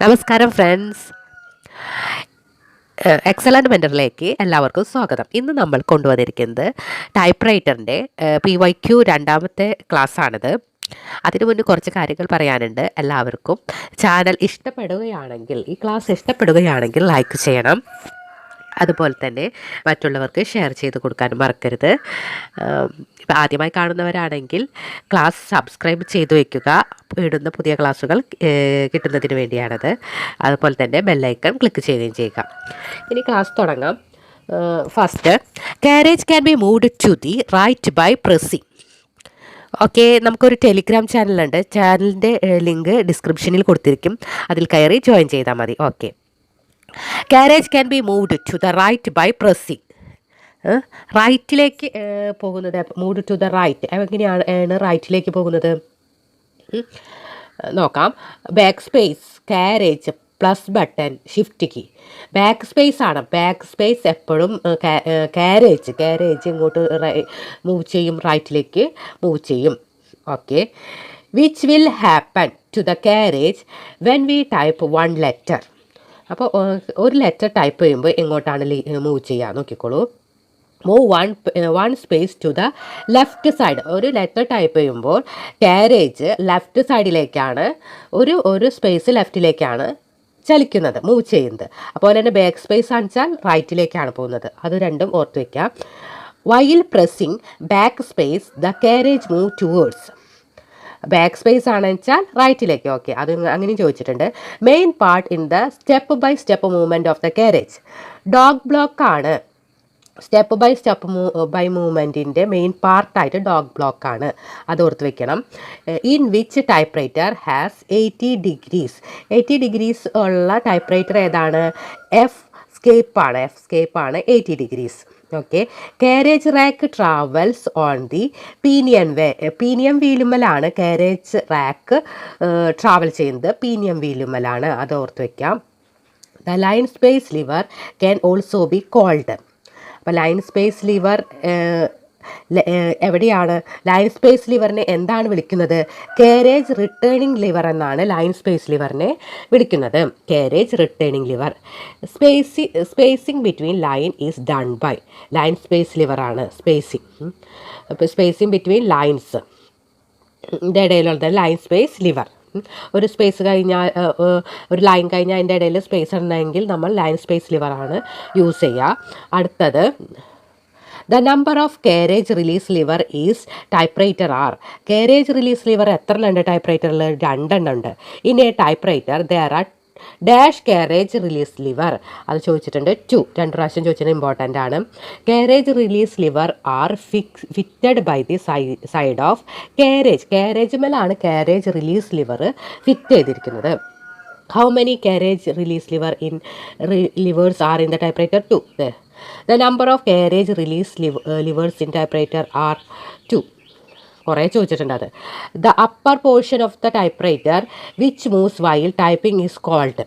നമസ്കാരം friends, excellent മെൻറ്ററിലേക്ക് എല്ലാവർക്കും സ്വാഗതം. ഇന്ന് നമ്മൾ കൊണ്ടുവന്നിരിക്കുന്നത് ടൈപ്പ്റൈറ്ററിൻ്റെ PYQ രണ്ടാമത്തെ ക്ലാസ്സാണിത്. അതിനു മുന്നേ കുറച്ച് കാര്യങ്ങൾ പറയാനുണ്ട്. എല്ലാവർക്കും ചാനൽ ഇഷ്ടപ്പെടുകയാണെങ്കിൽ, ഈ ക്ലാസ് ഇഷ്ടപ്പെടുകയാണെങ്കിൽ ലൈക്ക് ചെയ്യണം. അതുപോലെ തന്നെ മറ്റുള്ളവർക്ക് ഷെയർ ചെയ്ത് കൊടുക്കാനും മറക്കരുത്. ഇപ്പം ആദ്യമായി കാണുന്നവരാണെങ്കിൽ ക്ലാസ് സബ്സ്ക്രൈബ് ചെയ്ത് വയ്ക്കുക. ഇടുന്ന പുതിയ ക്ലാസ്സുകൾ കിട്ടുന്നതിന് വേണ്ടിയാണത്. അതുപോലെ തന്നെ ബെല്ലൈക്കൺ ക്ലിക്ക് ചെയ്യുകയും ചെയ്യുക. ഇനി ക്ലാസ് തുടങ്ങാം. First, carriage can be moved to the right by pressing. Okay, നമുക്കൊരു ടെലിഗ്രാം ചാനലുണ്ട്. ചാനലിൻ്റെ ലിങ്ക് ഡിസ്ക്രിപ്ഷനിൽ കൊടുത്തിരിക്കും. അതിൽ കയറി ജോയിൻ ചെയ്താൽ മതി. Okay, carriage can be moved to the right by pressing. റൈറ്റിലേക്ക് പോകുന്നത്, മൂവ്ഡ് ടു ദ റൈറ്റ് എങ്ങനെയാണ് റൈറ്റിലേക്ക് പോകുന്നത് നോക്കാം. Back space, carriage plus button, shift key. Back space ആണ്. ബാക്ക് സ്പേസ് എപ്പോഴും കാരേജ് ഇങ്ങോട്ട് മൂവ് ചെയ്യും, റൈറ്റിലേക്ക് മൂവ് ചെയ്യും. Okay, which will happen to the carriage when we type one letter. അപ്പോൾ ഒരു ലെറ്റർ ടൈപ്പ് ചെയ്യുമ്പോൾ എങ്ങോട്ടാണ് മൂവ് ചെയ്യുക നോക്കിക്കോളൂ. Move one space to the left side. ഒരു ലെറ്റർ ടൈപ്പ് ചെയ്യുമ്പോൾ കാരേജ് ലെഫ്റ്റ് സൈഡിലേക്കാണ്, ഒരു സ്പേസ് ലെഫ്റ്റിലേക്കാണ് ചലിക്കുന്നത്, മൂവ് ചെയ്യുന്നത്. അപ്പോൾ തന്നെ ബാക്ക് സ്പേസ് ആണെച്ചാൽ റൈറ്റിലേക്കാണ് പോകുന്നത്. അത് രണ്ടും ഓർത്ത് വയ്ക്കാം. While pressing back space the carriage move towards. Back space ആണെന്ന് വെച്ചാൽ റൈറ്റിലേക്ക്. ഓക്കെ, അത് അങ്ങനെയും ചോദിച്ചിട്ടുണ്ട്. Main part in the step by step movement of the carriage. Dog block ആണ്. സ്റ്റെപ്പ് ബൈ മൂവ്മെൻറ്റിൻ്റെ മെയിൻ പാർട്ടായിട്ട് ഡോഗ് ബ്ലോക്ക് ആണ്. അത് ഓർത്ത് വെക്കണം. In which typewriter has 80 degrees. 80 degrees ഉള്ള ടൈപ്പ്റൈറ്റർ ഏതാണ്? എഫ് സ്കേപ്പ് ആണ് 80 degrees. Okay, carriage rack travels on the pinion way. Pinion വീലുമ്മലാണ് കാരേജ് റാക്ക് ട്രാവൽ ചെയ്യുന്നത്. പീനിയൻ വീലുമ്മലാണ്. അത് ഓർത്ത് വയ്ക്കാം. The line space lever can also be called. അപ്പോൾ ലൈൻ സ്പേസ് ലിവർ എവിടെയാണ്? ലൈൻ സ്പേസ് ലിവറിനെ എന്താണ് വിളിക്കുന്നത്? കാരേജ് റിട്ടേണിംഗ് ലിവർ എന്നാണ് ലൈൻ സ്പേസ് ലിവറിനെ വിളിക്കുന്നത്. Carriage returning lever. Spacing between line is done by. Line space ലിവറാണ് സ്പേസിംഗ്. അപ്പോൾ സ്പേസിംഗ് ബിറ്റ്വീൻ ലൈൻസ് ഇടയിലുള്ള ലൈൻ സ്പേസ് ലിവർ. ഒരു സ്പേസ് കഴിഞ്ഞാൽ, ഒരു ലൈൻ കഴിഞ്ഞാൽ അതിൻ്റെ ഇടയിൽ സ്പേസ് ഉണ്ടെങ്കിൽ നമ്മൾ ലൈൻ സ്പേസ് ലിവറാണ് യൂസ് ചെയ്യുക. അടുത്തത്, the number of carriage release lever is typewriter are. Carriage release lever എത്ര ഉണ്ട് ടൈപ്പ്റൈറ്ററിൽ? 2 ഉണ്ട്. In a typewriter there are dash carriage release lever. അത് ചോദിച്ചിട്ടുണ്ട്. 2 പ്രാവശ്യം ചോദിച്ചിട്ടുണ്ട്, ഇമ്പോർട്ടൻ്റ് ആണ്. Carriage release lever are fitted by the side of carriage. കാരേജുമേലാണ് കാരേജ് റിലീസ് ലിവർ ഫിറ്റ് ചെയ്തിരിക്കുന്നത്. How many carriage release levers are in the typewriter? 2. The number of carriage release levers in typewriter are 2. കുറേ ചോദിച്ചിട്ടുണ്ട് അത്. The upper portion of the typewriter which moves while typing is called.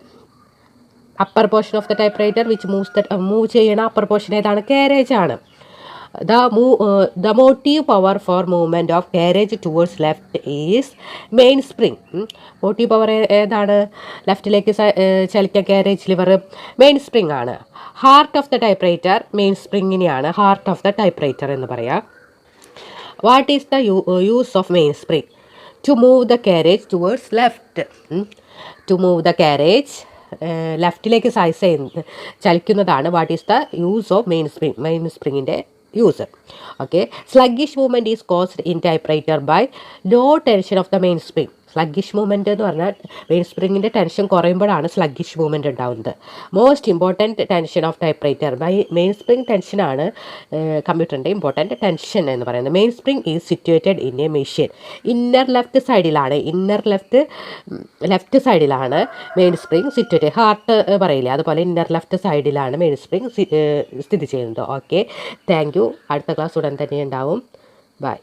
upper portion of the typewriter which move ചെയ്യണ upper portion ഏതാണ്? Carriage ആണ്. The motive power for movement of carriage towards left is main spring. motive power ഏതാണ്? ലെഫ്റ്റിലേക്ക് ചലിക്കാൻ carriage lever main spring ആണ്. Heart of the typewriter main സ്പ്രിങ്ങിനെയാണ് heart of the typewriter എന്ന് പറയാം. What is the use of main spring? To move the carriage towards left. To move the carriage ലെഫ്റ്റിലേക്ക് ചലിക്കുന്നതാണ് what is the use of main spring. Main സ്പ്രിങ്ങിൻ്റെ use. Okay, sluggish movement is caused in typewriter by low tension of the main spring. Sluggish movement എന്ന് പറഞ്ഞാൽ main സ്പ്രിങ്ങിൻ്റെ tension കുറയുമ്പോഴാണ് സ്ലഗ്ഗിഷ് movement ഉണ്ടാകുന്നത്. Most important tension of typewriter main spring ടെൻഷനാണ് കമ്പ്യൂട്ടറിൻ്റെ important tension എന്ന് പറയുന്നത്. Main spring is situated in A machine. Inner left സൈഡിലാണ് main spring situated. Heart പറയില്ലേ, അതുപോലെ ഇന്നർ ലെഫ്റ്റ് സൈഡിലാണ് മെയിൻ സ്പ്രിംഗ് സ്ഥിതി ചെയ്യുന്നത്. Okay, thank you. അടുത്ത ക്ലാസ് ഉടൻ തന്നെ ഉണ്ടാവും. ബൈ.